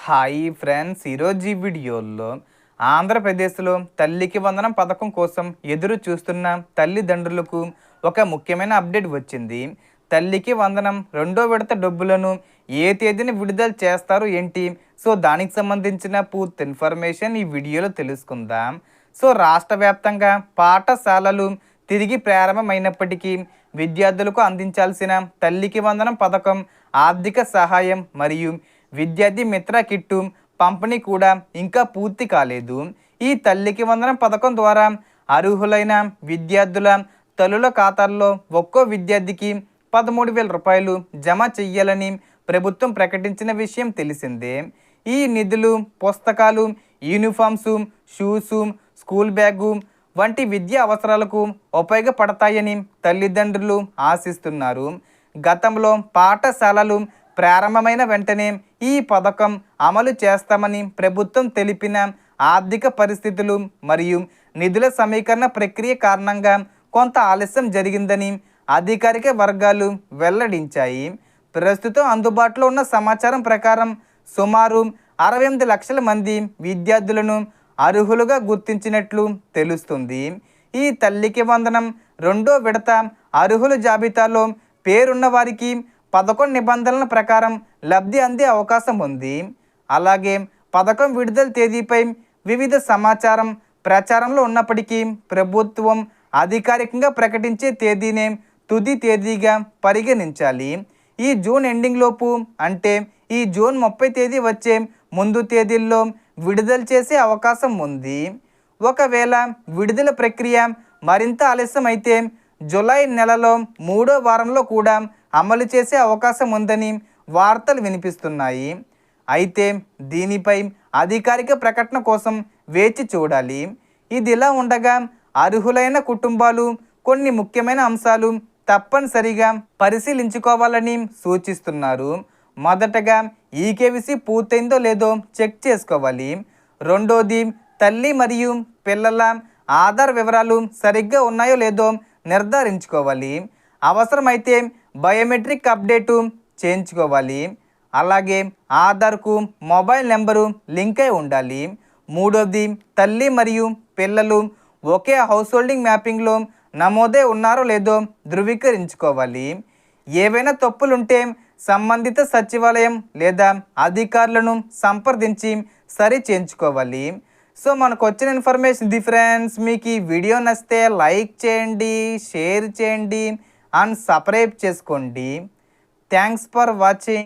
Hi friends, ఈరోజు ఈ వీడియోలో ఆంధ్రప్రదేశ్లో తల్లికి వందనం పథకం కోసం ఎదురు చూస్తున్న తల్లిదండ్రులకు ఒక ముఖ్యమైన అప్డేట్ వచ్చింది. తల్లికి వందనం రెండో విడత డబ్బులను ఏ తేదీన విడుదల చేస్తారు ఏంటి? సో దానికి సంబంధించిన పూర్తి ఇన్ఫర్మేషన్ ఈ వీడియోలో తెలుసుకుందాం. సో రాష్ట్ర వ్యాప్తంగా పాఠశాలలు తిరిగి ప్రారంభమైనప్పటికీ విద్యార్థులకు అందించాల్సిన తల్లికి వందనం పథకం ఆర్థిక సహాయం మరియు విద్యార్థి మిత్ర కిట్టు పంపిణీ కూడా ఇంకా పూర్తి కాలేదు. ఈ తల్లికి వందనం పథకం ద్వారా అర్హులైన విద్యార్థుల తల్లుల ఖాతాల్లో ఒక్కో విద్యార్థికి 13,000 రూపాయలు జమ చెయ్యాలని ప్రభుత్వం ప్రకటించిన విషయం తెలిసిందే. ఈ నిధులు పుస్తకాలు, యూనిఫామ్సు, షూసు, స్కూల్ బ్యాగు వంటి విద్యా అవసరాలకు ఉపయోగపడతాయని తల్లిదండ్రులు ఆశిస్తున్నారు. గతంలో పాఠశాలలు ప్రారంభమైన వెంటనే ఈ పథకం అమలు చేస్తామని ప్రభుత్వం తెలిపిన ఆర్థిక పరిస్థితులు మరియు నిధుల సమీకరణ ప్రక్రియ కారణంగా కొంత ఆలస్యం జరిగిందని అధికారిక వర్గాలు వెల్లడించాయి. ప్రస్తుతం అందుబాటులో ఉన్న సమాచారం ప్రకారం సుమారు 68 లక్షల మంది విద్యార్థులను అర్హులుగా గుర్తించినట్లు తెలుస్తుంది. ఈ తల్లికి వందనం రెండో విడత అర్హుల జాబితాలో పేరున్న వారికి 11 నిబంధనల ప్రకారం లబ్ధి అందే అవకాశం ఉంది. అలాగే పథకం విడుదల తేదీపై వివిధ సమాచారం ప్రచారంలో ఉన్నప్పటికీ ప్రభుత్వం అధికారికంగా ప్రకటించే తేదీనే తుది తేదీగా పరిగణించాలి. ఈ జూన్ ఎండింగ్ లోపు, అంటే ఈ జూన్ 30 తేదీ వచ్చే ముందు తేదీల్లో విడుదల చేసే అవకాశం ఉంది. ఒకవేళ విడుదల ప్రక్రియ మరింత ఆలస్యం అయితే జూలై నెలలో 3వ వారంలో కూడా అమలు చేసే అవకాశం ఉందని వార్తలు వినిపిస్తున్నాయి. అయితే దీనిపై అధికారిక ప్రకటన కోసం వేచి చూడాలి. ఇదిలా ఉండగా అర్హులైన కుటుంబాలు కొన్ని ముఖ్యమైన అంశాలు తప్పనిసరిగా పరిశీలించుకోవాలని సూచిస్తున్నారు. మొదటగా ఈకేవీసీ పూర్తయిందో లేదో చెక్ చేసుకోవాలి. రెండోది, తల్లి మరియు పిల్లల ఆధార్ వివరాలు సరిగ్గా ఉన్నాయో లేదో నిర్ధారించుకోవాలి. అవసరమైతే బయోమెట్రిక్ అప్డేటు చేయించుకోవాలి. అలాగే ఆధార్కు మొబైల్ నెంబరు లింక్ అయి ఉండాలి. మూడోది, తల్లి మరియు పిల్లలు ఒకే హౌస్ హోల్డింగ్ మ్యాపింగ్లో నమోదే ఉన్నారో లేదో ధృవీకరించుకోవాలి. ఏవైనా తప్పులుంటే సంబంధిత సచివాలయం లేదా అధికారులను సంప్రదించి సరి చేయించుకోవాలి. సో మనకు వచ్చిన ఇన్ఫర్మేషన్ ఇది ఫ్రెండ్స్. మీకు ఈ వీడియో నచ్చితే లైక్ చేయండి, షేర్ చేయండి అండ్ సబ్స్క్రైబ్ చేసుకోండి. Thanks for watching.